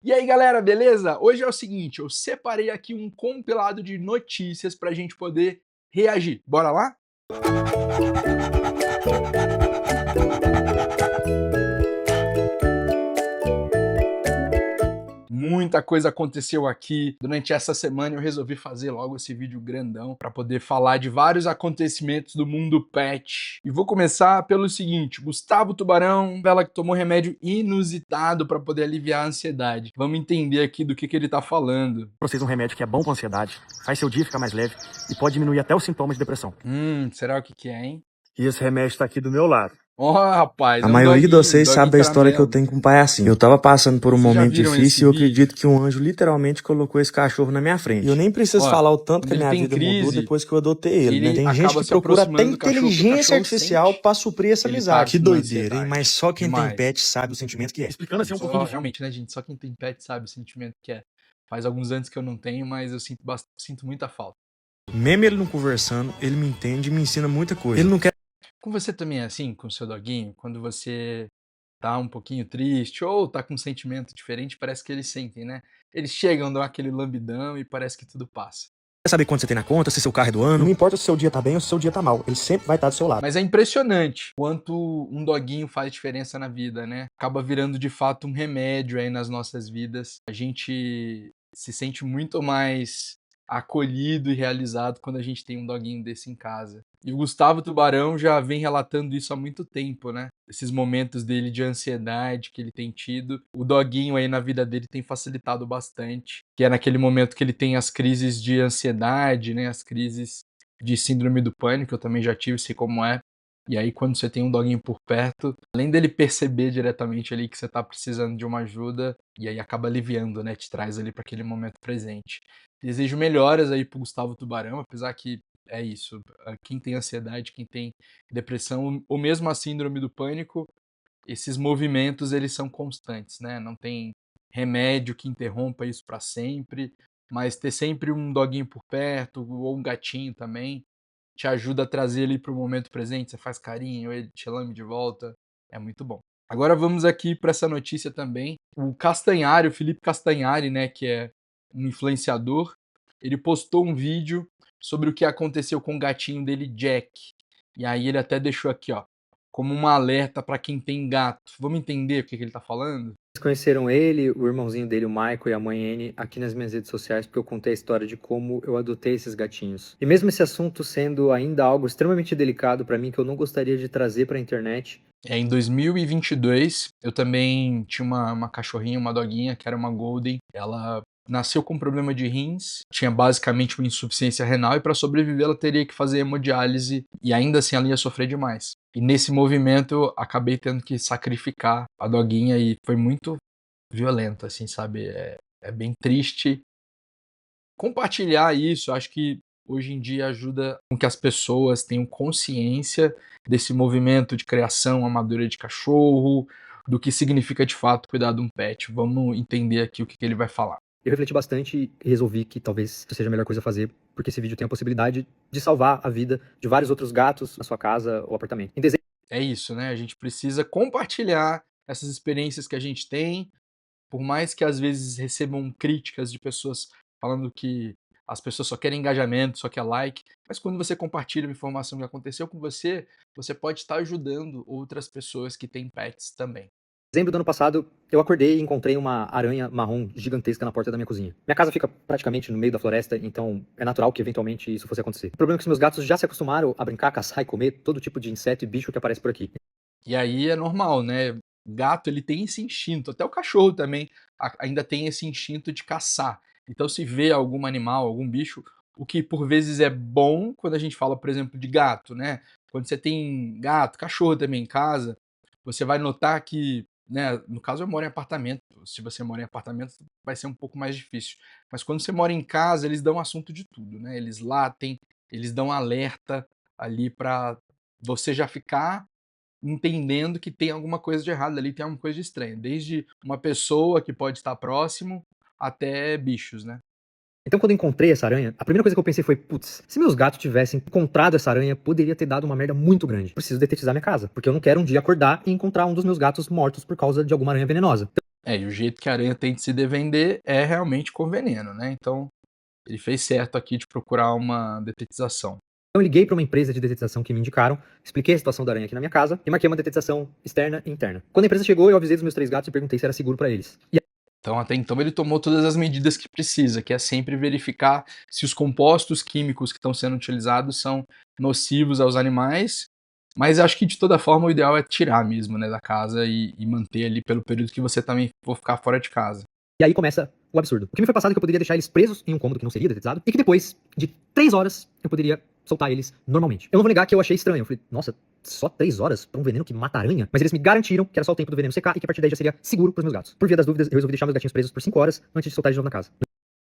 E aí galera, beleza? Hoje é o seguinte, eu separei aqui um compilado de notícias pra gente poder reagir. Bora lá? Muita coisa aconteceu aqui. Durante essa semana eu resolvi fazer logo esse vídeo grandão para poder falar de vários acontecimentos do mundo pet. E vou começar pelo seguinte, Gustavo Tubarão, ela que tomou remédio inusitado para poder aliviar a ansiedade. Vamos entender aqui do que ele tá falando. Pra vocês um remédio que é bom pra ansiedade, faz seu dia ficar mais leve e pode diminuir até os sintomas de depressão. Será o que é, hein? E esse remédio tá aqui do meu lado. Ó, rapaz, A é um maioria de doguinho, vocês doguinho sabe da história que eu caramelo. tenho com o palhacinho. Eu tava passando por um Vocês já momento viram esse difícil e eu vídeo? acredito que um anjo literalmente colocou esse cachorro na minha frente. E eu nem preciso Ó, falar o tanto quando que a ele minha tem vida crise, mudou depois que eu adotei ele, né? ele Tem gente acaba que se procura até aproximando do cachorro, porque o inteligência cachorro artificial sente pra suprir essa ele amizade. tá Que com doideira, hein? ansiedade. Mas só quem Demais. tem pet sabe o sentimento que é. Explicando assim um Só, pouquinho. realmente, né, gente? Só quem tem pet sabe o sentimento que é. Faz alguns anos que eu não tenho, mas eu sinto muita falta. Mesmo ele não conversando, ele me entende e me ensina muita coisa. Ele não quer Com você também é assim, com o seu doguinho? Quando você tá um pouquinho triste ou tá com um sentimento diferente, parece que eles sentem, né? Eles chegam, dão aquele lambidão e parece que tudo passa. saber quanto você tem na conta, se seu carro é do ano. Não importa se o seu dia tá bem ou se o seu dia tá mal. Ele sempre vai estar do seu lado. Mas é impressionante quanto um doguinho faz diferença na vida, né? Acaba virando de fato um remédio aí nas nossas vidas. A gente se sente muito mais acolhido e realizado quando a gente tem um doguinho desse em casa. E o Gustavo Tubarão já vem relatando isso há muito tempo, né? Esses momentos dele de ansiedade que ele tem tido. O doguinho aí na vida dele tem facilitado bastante, que é naquele momento que ele tem as crises de ansiedade, né? As crises de síndrome do pânico, eu também já tive, sei como é. E aí quando você tem um doguinho por perto, além dele perceber diretamente ali que você tá precisando de uma ajuda, e aí acaba aliviando, né? Te traz ali para aquele momento presente. Desejo melhoras aí pro Gustavo Tubarão, apesar que é isso, quem tem ansiedade, quem tem depressão, ou mesmo a síndrome do pânico, esses movimentos eles são constantes, né? Não tem remédio que interrompa isso para sempre, mas ter sempre um doguinho por perto, ou um gatinho também, te ajuda a trazer ele para o momento presente, você faz carinho, ele te lame de volta, é muito bom. Agora vamos aqui para essa notícia também. O Castanhari, o Felipe Castanhari, né, que é um influenciador, ele postou um vídeo sobre o que aconteceu com o gatinho dele, Jack. E aí ele até deixou aqui, ó, como um alerta para quem tem gato. Vamos entender o que ele tá falando? Vocês conheceram ele, o irmãozinho dele, o Michael, e a mãe Anne, aqui nas minhas redes sociais, porque eu contei a história de como eu adotei esses gatinhos. E mesmo esse assunto sendo ainda algo extremamente delicado para mim, que eu não gostaria de trazer para a internet. Em 2022, eu também tinha uma cachorrinha, uma doguinha, que era uma Golden. Ela nasceu com problema de rins, tinha basicamente uma insuficiência renal e para sobreviver ela teria que fazer hemodiálise e ainda assim ela ia sofrer demais. E nesse movimento eu acabei tendo que sacrificar a doguinha e foi muito violento, assim, sabe? É bem triste. Compartilhar isso, acho que hoje em dia ajuda com que as pessoas tenham consciência desse movimento de criação amadora de cachorro, do que significa de fato cuidar de um pet. Vamos entender aqui o que ele vai falar. Eu refleti bastante e resolvi que talvez isso seja a melhor coisa a fazer, porque esse vídeo tem a possibilidade de salvar a vida de vários outros gatos na sua casa ou apartamento. Em dezembro É isso, né? A gente precisa compartilhar essas experiências que a gente tem, por mais que às vezes recebam críticas de pessoas falando que as pessoas só querem engajamento, só quer like, mas quando você compartilha uma informação que aconteceu com você, você pode estar ajudando outras pessoas que têm pets também. do ano passado, eu acordei e encontrei uma aranha marrom gigantesca na porta da minha cozinha. Minha casa fica praticamente no meio da floresta, então é natural que eventualmente isso fosse acontecer. O problema é que os meus gatos já se acostumaram a brincar, caçar e comer todo tipo de inseto e bicho que aparece por aqui. E aí é normal, né? O gato ele tem esse instinto, até o cachorro também ainda tem esse instinto de caçar. Então se vê algum animal, algum bicho, o que por vezes é bom quando a gente fala, por exemplo, de gato, né? Quando você tem gato, cachorro também em casa, você vai notar que, né, no caso eu moro em apartamento, se você mora em apartamento vai ser um pouco mais difícil. Mas quando você mora em casa, eles dão assunto de tudo, né? Eles latem, eles dão alerta ali para você já ficar entendendo que tem alguma coisa de errado ali, tem alguma coisa de estranha, desde uma pessoa que pode estar próximo até bichos, né. Então, quando eu encontrei essa aranha, a primeira coisa que eu pensei foi, putz, se meus gatos tivessem encontrado essa aranha, poderia ter dado uma merda muito grande. Preciso detetizar minha casa, porque eu não quero um dia acordar e encontrar um dos meus gatos mortos por causa de alguma aranha venenosa. E o jeito que a aranha tem de se defender é realmente com veneno, né, então ele fez certo aqui de procurar uma detetização. Então eu liguei para uma empresa de detetização que me indicaram, expliquei a situação da aranha aqui na minha casa e marquei uma detetização externa e interna. Quando a empresa chegou, eu avisei dos meus 3 gatos e perguntei se era seguro para eles. E Então até então ele tomou todas as medidas que precisa, que é sempre verificar se os compostos químicos que estão sendo utilizados são nocivos aos animais, mas acho que de toda forma o ideal é tirar mesmo, né, da casa e manter ali pelo período que você também for ficar fora de casa. E aí começa o absurdo. O que me foi passado é que eu poderia deixar eles presos em um cômodo que não seria detetizado e que depois de 3 horas eu poderia soltar eles normalmente. Eu não vou negar que eu achei estranho. Eu falei, nossa, só 3 horas pra um veneno que mata aranha? Mas eles me garantiram que era só o tempo do veneno secar e que a partir daí já seria seguro pros meus gatos. Por via das dúvidas, eu resolvi deixar meus gatinhos presos por 5 horas antes de soltar eles de novo na casa.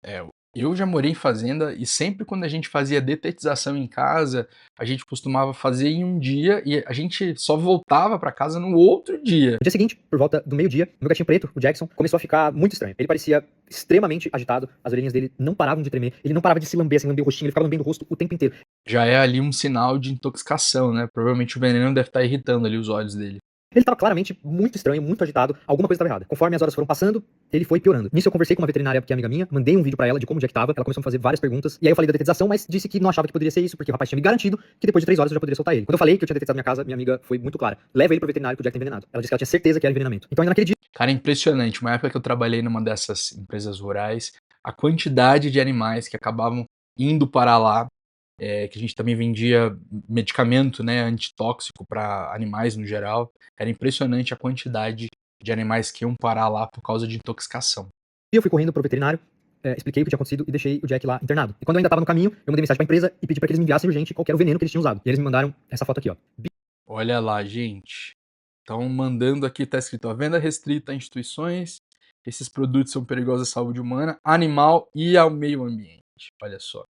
É, eu já morei em fazenda e sempre quando a gente fazia detetização em casa, a gente costumava fazer em um dia e a gente só voltava para casa no outro dia. No dia seguinte, por volta do meio-dia, meu gatinho preto, o Jackson, começou a ficar muito estranho. Ele parecia extremamente agitado, as orelhinhas dele não paravam de tremer, ele não parava de se lamber, assim, lamber o rostinho, ele ficava lambendo o rosto o tempo inteiro. Já é ali um sinal de intoxicação, né? Provavelmente o veneno deve estar irritando ali os olhos dele. Ele estava claramente muito estranho, muito agitado, alguma coisa estava errada. Conforme as horas foram passando, ele foi piorando. Nisso eu conversei com uma veterinária que é amiga minha, mandei um vídeo pra ela de como o Jack tava, ela começou a fazer várias perguntas, e aí eu falei da detetização, mas disse que não achava que poderia ser isso, porque o rapaz tinha me garantido que depois de 3 horas eu já poderia soltar ele. Quando eu falei que eu tinha detetizado minha casa, minha amiga foi muito clara. Leva ele pro veterinário que o Jack tá envenenado. Ela disse que ela tinha certeza que era envenenamento. Então ainda naquele dia, Cara, é impressionante. Uma época que eu trabalhei numa dessas empresas rurais, a quantidade de animais que acabavam indo para lá, que a gente também vendia medicamento, né, antitóxico para animais no geral. Era impressionante a quantidade de animais que iam parar lá por causa de intoxicação. eu fui correndo pro veterinário, expliquei o que tinha acontecido e deixei o Jack lá internado. E quando eu ainda tava no caminho, eu mandei mensagem pra empresa e pedi pra que eles me enviassem urgente qual que era o veneno que eles tinham usado. E eles me mandaram essa foto aqui, ó. Olha lá, gente. Estão mandando aqui, tá escrito, ó, venda restrita a instituições. Esses produtos são perigosos à saúde humana, animal e ao meio ambiente. Olha só.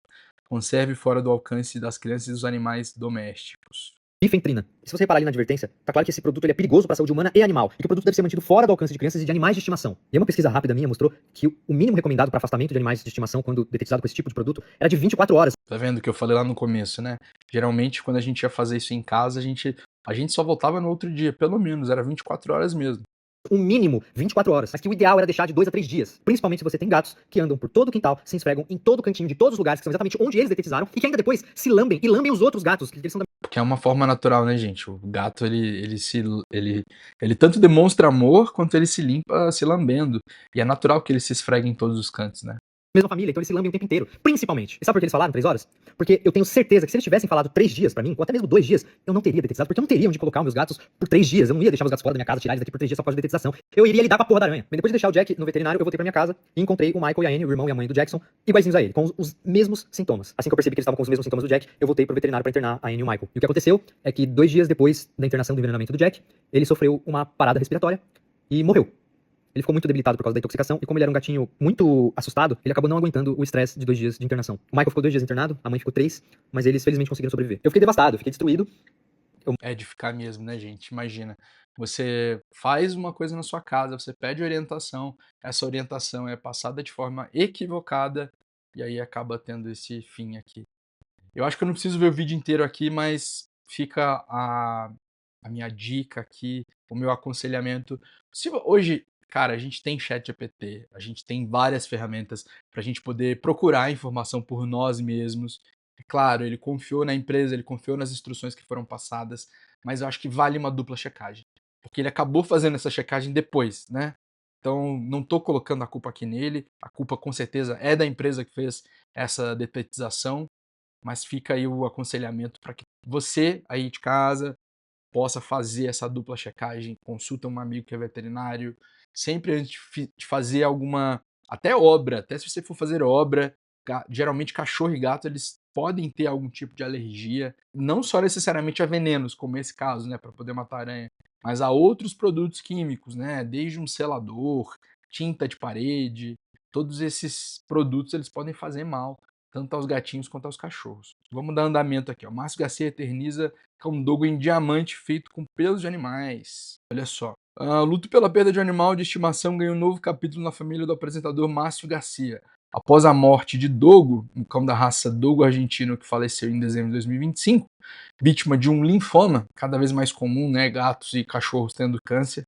Conserve fora do alcance das crianças e dos animais domésticos. Bifentrina. Se você reparar ali na advertência, tá claro que esse produto ele é perigoso para a saúde humana e animal, e que o produto deve ser mantido fora do alcance de crianças e de animais de estimação. E uma pesquisa rápida minha mostrou que o mínimo recomendado para afastamento de animais de estimação quando detetizado com esse tipo de produto era de 24 horas. Tá vendo o que eu falei lá no começo, né? Geralmente, quando a gente ia fazer isso em casa, a gente só voltava no outro dia, pelo menos, era 24 horas mesmo. O mínimo 24 horas, mas que o ideal era deixar de 2 a 3 dias. Principalmente se você tem gatos que andam por todo o quintal, se esfregam em todo o cantinho de todos os lugares, que são exatamente onde eles detetizaram, e que ainda depois se lambem e lambem os outros gatos, que eles são da Porque é uma forma natural, né, gente? O gato, ele tanto demonstra amor, quanto ele se limpa se lambendo. E é natural que ele se esfregue em todos os cantos, né? mesma família, então eles se lambem o tempo inteiro. Principalmente. E sabe por que eles falaram 3 horas? Porque eu tenho certeza que se eles tivessem falado 3 dias pra mim, ou até mesmo 2 dias, eu não teria detetizado, porque eu não teria onde colocar os meus gatos por 3 dias. Eu não ia deixar os gatos fora da minha casa, tirar eles daqui por 3 dias só por causa da detetização. Eu iria lidar com a porra da aranha. Mas depois de deixar o Jack no veterinário, eu voltei pra minha casa e encontrei o Michael e a Annie, o irmão e a mãe do Jackson, iguaizinhos a ele, com os mesmos sintomas. Assim que eu percebi que eles estavam com os mesmos sintomas do Jack, eu voltei pro veterinário pra internar a Annie e o Michael. E o que aconteceu é que 2 dias depois da internação do envenenamento do Jack, ele sofreu uma parada respiratória e morreu. Ele ficou muito debilitado por causa da intoxicação, e como ele era um gatinho muito assustado, ele acabou não aguentando o estresse de 2 dias de internação. O Michael ficou 2 dias internado, a mãe ficou 3, mas eles felizmente conseguiram sobreviver. Eu fiquei devastado, fiquei destruído. É de ficar mesmo, né, gente? Imagina, você faz uma coisa na sua casa, você pede orientação, essa orientação é passada de forma equivocada, e aí acaba tendo esse fim aqui. Eu acho que eu não preciso ver o vídeo inteiro aqui, mas fica a minha dica aqui, o meu aconselhamento. Se hoje, cara, a gente tem ChatGPT, a gente tem várias ferramentas para a gente poder procurar informação por nós mesmos. É claro, ele confiou na empresa, ele confiou nas instruções que foram passadas, mas eu acho que vale uma dupla checagem, porque ele acabou fazendo essa checagem depois, né? Então, não estou colocando a culpa aqui nele, a culpa com certeza é da empresa que fez essa detetização, mas fica aí o aconselhamento para que você aí de casa possa fazer essa dupla checagem, consulta um amigo que é veterinário, sempre antes de fazer alguma, até obra, até se você for fazer obra, geralmente cachorro e gato eles podem ter algum tipo de alergia, não só necessariamente a venenos, como esse caso, né, para poder matar aranha, mas a outros produtos químicos, né, desde um selador, tinta de parede, todos esses produtos eles podem fazer mal, tanto aos gatinhos quanto aos cachorros. Vamos dar andamento aqui, ó. Márcio Garcia eterniza Camundongo em diamante feito com pelos de animais. Olha só. Luto pela perda de um animal de estimação ganha um novo capítulo na família do apresentador Márcio Garcia. Após a morte de Dogo, um cão da raça Dogo argentino que faleceu em dezembro de 2025, vítima de um linfoma, cada vez mais comum, né, gatos e cachorros tendo câncer,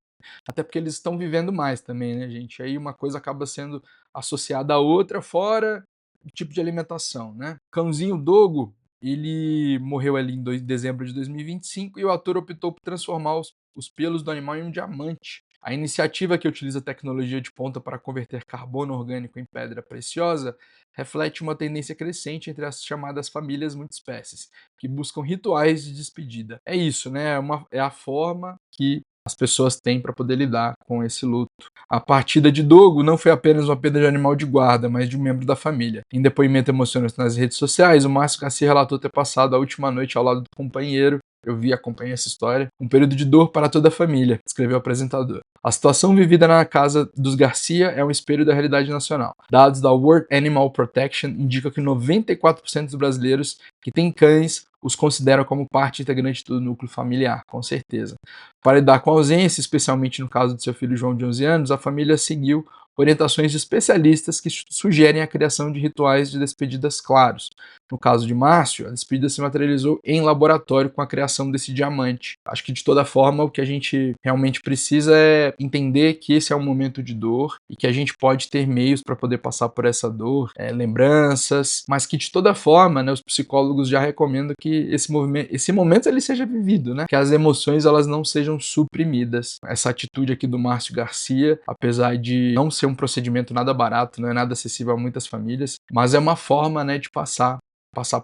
Até porque eles estão vivendo mais também, né, gente? Aí uma coisa acaba sendo associada à outra, fora o tipo de alimentação, né? Cãozinho Dogo, ele morreu ali em dezembro de 2025 e o ator optou por transformar os pelos do animal em um diamante. A iniciativa, que utiliza tecnologia de ponta para converter carbono orgânico em pedra preciosa, reflete uma tendência crescente entre as chamadas famílias multiespécies, que buscam rituais de despedida. É isso, né? É a forma que as pessoas têm para poder lidar com esse luto. A partida de Dogo não foi apenas uma perda de animal de guarda, mas de um membro da família. Em depoimento emocionante nas redes sociais, o Márcio Garcia relatou ter passado a última noite ao lado do companheiro. Eu acompanhei essa história. Um período de dor para toda a família, escreveu o apresentador. A situação vivida na casa dos Garcia é um espelho da realidade nacional. Dados da World Animal Protection indicam que 94% dos brasileiros que têm cães os consideram como parte integrante do núcleo familiar, com certeza. Para lidar com a ausência, especialmente no caso de seu filho João de 11 anos, a família seguiu orientações de especialistas que sugerem a criação de rituais de despedidas claros. No caso de Márcio, a despedida se materializou em laboratório com a criação desse diamante. Acho que, de toda forma, o que a gente realmente precisa é entender que esse é um momento de dor e que a gente pode ter meios para poder passar por essa dor, lembranças, mas que, de toda forma, né, os psicólogos já recomendam que esse momento ele seja vivido, né? Que as emoções elas não sejam suprimidas. Essa atitude aqui do Márcio Garcia, apesar de não ser um procedimento nada barato, não é nada acessível a muitas famílias, mas é uma forma, né, de passar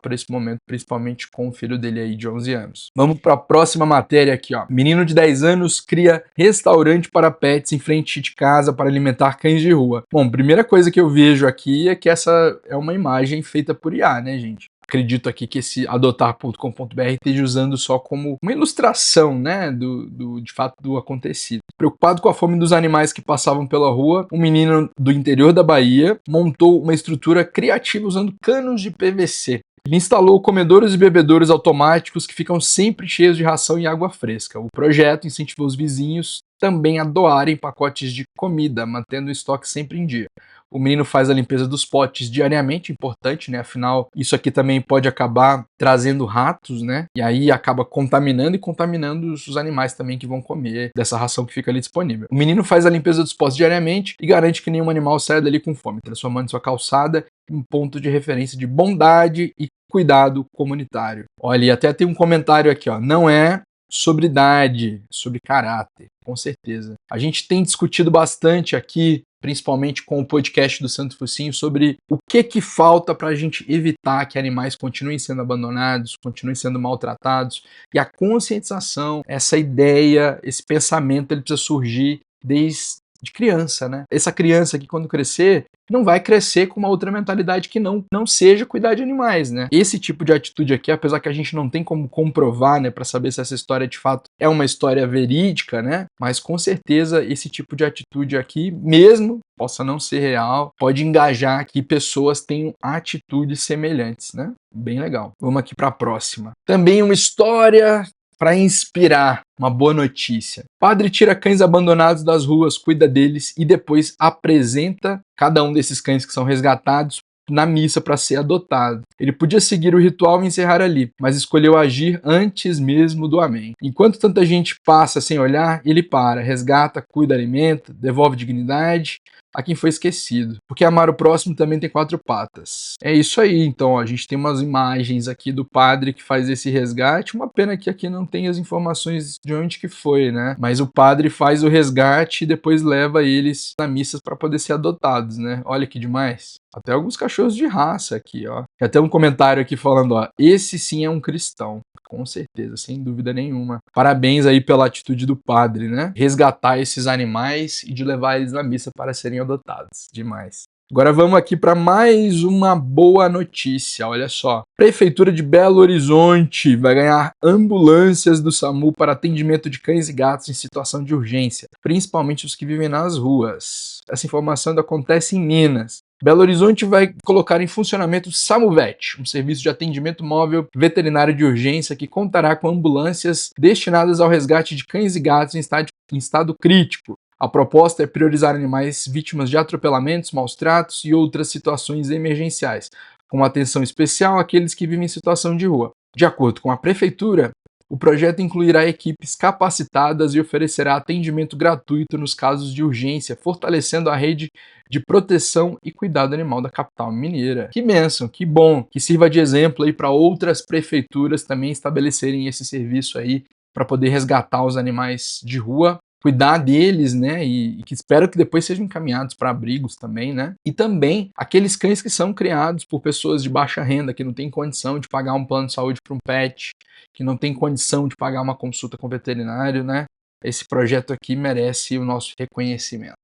por esse momento, principalmente com o filho dele aí de 11 anos. Vamos para a próxima matéria aqui, ó. Menino de 10 anos cria restaurante para pets em frente de casa para alimentar cães de rua. Bom, primeira coisa que eu vejo aqui é que essa é uma imagem feita por IA, né, gente? Acredito aqui que esse adotar.com.br esteja usando só como uma ilustração, né, de fato do acontecido. Preocupado com a fome dos animais que passavam pela rua, um menino do interior da Bahia montou uma estrutura criativa usando canos de PVC. Ele instalou comedouros e bebedouros automáticos que ficam sempre cheios de ração e água fresca. O projeto incentivou os vizinhos também a doarem pacotes de comida, mantendo o estoque sempre em dia. O menino faz a limpeza dos potes diariamente, importante, né? Afinal, isso aqui também pode acabar trazendo ratos, né? E aí acaba contaminando os animais também que vão comer dessa ração que fica ali disponível. O menino faz a limpeza dos potes diariamente e garante que nenhum animal saia dali com fome, transformando sua calçada em um ponto de referência de bondade e cuidado comunitário. Olha, e até tem um comentário aqui, ó. Não é sobre idade, sobre caráter, com certeza. A gente tem discutido bastante aqui, principalmente com o podcast do Santo Focinho, sobre o que falta para a gente evitar que animais continuem sendo abandonados, continuem sendo maltratados. E a conscientização, essa ideia, esse pensamento, ele precisa surgir desde criança, né? Essa criança que, quando crescer, não vai crescer com uma outra mentalidade que não seja cuidar de animais, né? Esse tipo de atitude aqui, apesar que a gente não tem como comprovar, né, para saber se essa história de fato é uma história verídica, né? Mas com certeza esse tipo de atitude aqui, mesmo possa não ser real, pode engajar que pessoas tenham atitudes semelhantes, né? Bem legal. Vamos aqui para a próxima. Também uma história para inspirar, uma boa notícia. Padre tira cães abandonados das ruas, cuida deles e depois apresenta cada um desses cães que são resgatados na missa para ser adotado. Ele podia seguir o ritual e encerrar ali, mas escolheu agir antes mesmo do amém. Enquanto tanta gente passa sem olhar, ele para, resgata, cuida, alimenta, devolve dignidade a quem foi esquecido. Porque amar o próximo também tem 4 patas. É isso aí, então, ó, a gente tem umas imagens aqui do padre que faz esse resgate. Uma pena que aqui não tem as informações de onde que foi, né? Mas o padre faz o resgate e depois leva eles na missa para poder ser adotados, né? Olha que demais. Até alguns cachorros de raça aqui, ó. Tem até um comentário aqui falando, ó, esse sim é um cristão. Com certeza, sem dúvida nenhuma. Parabéns aí pela atitude do padre, né? Resgatar esses animais e de levar eles na missa para serem adotados. Demais. Agora vamos aqui para mais uma boa notícia, olha só. Prefeitura de Belo Horizonte vai ganhar ambulâncias do SAMU para atendimento de cães e gatos em situação de urgência, principalmente os que vivem nas ruas. Essa informação ainda acontece em Minas. Belo Horizonte vai colocar em funcionamento o SamuVet, um serviço de atendimento móvel veterinário de urgência que contará com ambulâncias destinadas ao resgate de cães e gatos em estado crítico. A proposta é priorizar animais vítimas de atropelamentos, maus tratos e outras situações emergenciais, com atenção especial àqueles que vivem em situação de rua. De acordo com a prefeitura, O projeto incluirá equipes capacitadas e oferecerá atendimento gratuito nos casos de urgência, fortalecendo a rede de proteção e cuidado animal da capital mineira. Que bênção, que bom, que sirva de exemplo aí para outras prefeituras também estabelecerem esse serviço aí para poder resgatar os animais de rua, cuidar deles, né, e que espero que depois sejam encaminhados para abrigos também, né, e também aqueles cães que são criados por pessoas de baixa renda, que não têm condição de pagar um plano de saúde para um pet, que não tem condição de pagar uma consulta com o veterinário, né, esse projeto aqui merece o nosso reconhecimento.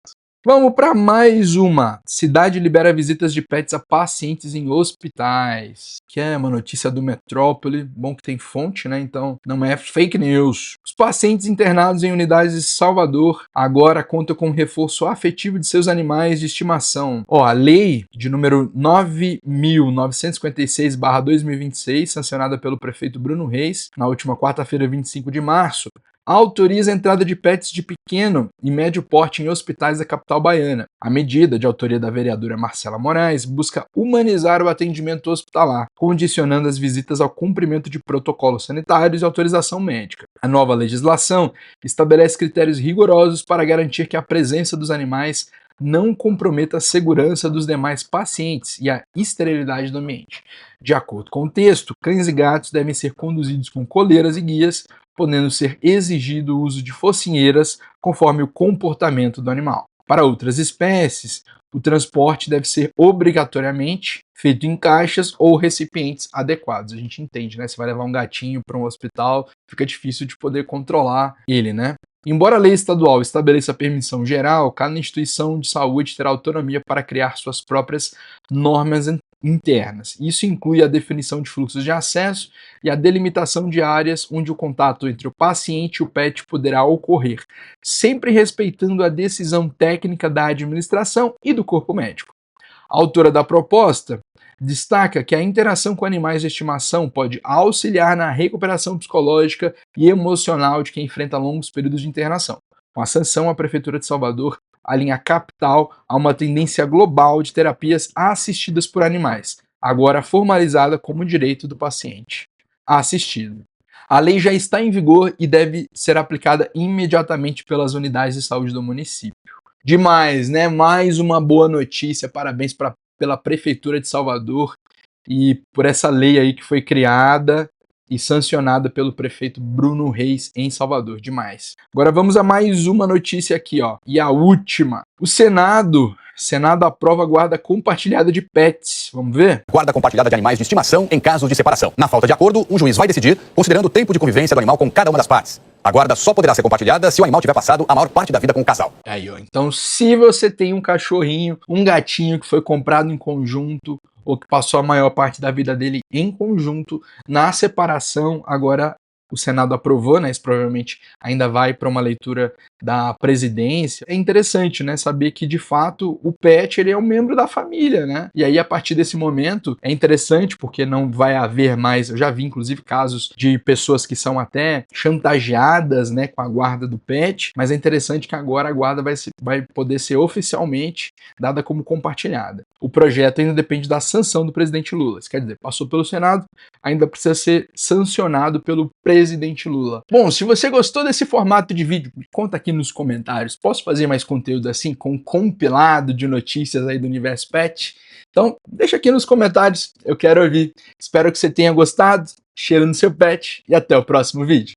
Vamos para mais uma. Cidade libera visitas de pets a pacientes em hospitais. Que é uma notícia do Metrópole. Bom que tem fonte, né? Então não é fake news. Os pacientes internados em unidades de Salvador agora contam com um reforço afetivo de seus animais de estimação. A lei de número 9.956/2026, sancionada pelo prefeito Bruno Reis, na última quarta-feira, 25 de março, autoriza a entrada de pets de pequeno e médio porte em hospitais da capital baiana. A medida, de autoria da vereadora Marcela Moraes, busca humanizar o atendimento hospitalar, condicionando as visitas ao cumprimento de protocolos sanitários e autorização médica. A nova legislação estabelece critérios rigorosos para garantir que a presença dos animais não comprometa a segurança dos demais pacientes e a esterilidade do ambiente. De acordo com o texto, cães e gatos devem ser conduzidos com coleiras e guias, podendo ser exigido o uso de focinheiras conforme o comportamento do animal. Para outras espécies, o transporte deve ser obrigatoriamente feito em caixas ou recipientes adequados. A gente entende, né? Você vai levar um gatinho para um hospital, fica difícil de poder controlar ele, né? Embora a lei estadual estabeleça permissão geral, cada instituição de saúde terá autonomia para criar suas próprias normas internas. Isso inclui a definição de fluxos de acesso e a delimitação de áreas onde o contato entre o paciente e o pet poderá ocorrer, sempre respeitando a decisão técnica da administração e do corpo médico. A autora da proposta destaca que a interação com animais de estimação pode auxiliar na recuperação psicológica e emocional de quem enfrenta longos períodos de internação. Com a sanção, a Prefeitura de Salvador alinha a capital a uma tendência global de terapias assistidas por animais, agora formalizada como direito do paciente assistido. A lei já está em vigor e deve ser aplicada imediatamente pelas unidades de saúde do município. Demais, né? Mais uma boa notícia, parabéns pela Prefeitura de Salvador e por essa lei aí que foi criada e sancionada pelo prefeito Bruno Reis em Salvador. Demais. Agora vamos a mais uma notícia aqui, ó. E a última. O Senado aprova a guarda compartilhada de pets. Vamos ver? Guarda compartilhada de animais de estimação em casos de separação. Na falta de acordo, um juiz vai decidir, considerando o tempo de convivência do animal com cada uma das partes. A guarda só poderá ser compartilhada se o animal tiver passado a maior parte da vida com o casal. Aí, ó. Então, se você tem um cachorrinho, um gatinho que foi comprado em conjunto, ou que passou a maior parte da vida dele em conjunto, na separação, agora o Senado aprovou, né? Isso provavelmente ainda vai para uma leitura da presidência. É interessante, né? Saber que, de fato, o pet ele é um membro da família, né? E aí, a partir desse momento, é interessante porque não vai haver mais... Eu já vi, inclusive, casos de pessoas que são até chantageadas, né? Com a guarda do pet, mas é interessante que agora a guarda vai poder ser oficialmente dada como compartilhada. O projeto ainda depende da sanção do presidente Lula. Isso quer dizer, passou pelo Senado, ainda precisa ser sancionado pelo presidente Lula. Bom, se você gostou desse formato de vídeo, me conta aqui nos comentários. Posso fazer mais conteúdo assim, com um compilado de notícias aí do universo pet? Então, deixa aqui nos comentários, eu quero ouvir. Espero que você tenha gostado. Cheiro no seu pet e até o próximo vídeo.